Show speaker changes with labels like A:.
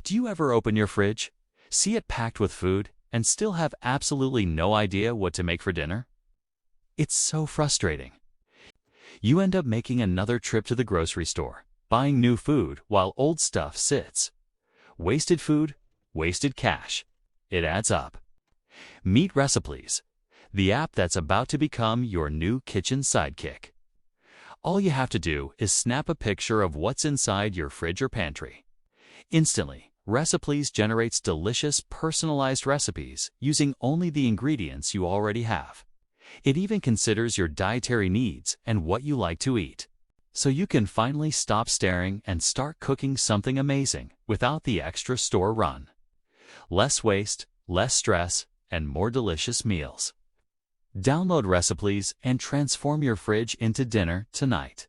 A: Do you ever open your fridge, see it packed with food, and still have absolutely no idea what to make for dinner? It's so frustrating. You end up making another trip to the grocery store, buying new food while old stuff sits. Wasted food, wasted cash. It adds up. Meet Reciplease, the app that's about to become your new kitchen sidekick. All you have to do is snap a picture of what's inside your fridge or pantry. Instantly, Reciplease generates delicious, personalized recipes using only the ingredients you already have. It even considers your dietary needs and what you like to eat, so you can finally stop staring and start cooking something amazing without the extra store run. Less waste, less stress, and more delicious meals. Download Reciplease and transform your fridge into dinner tonight.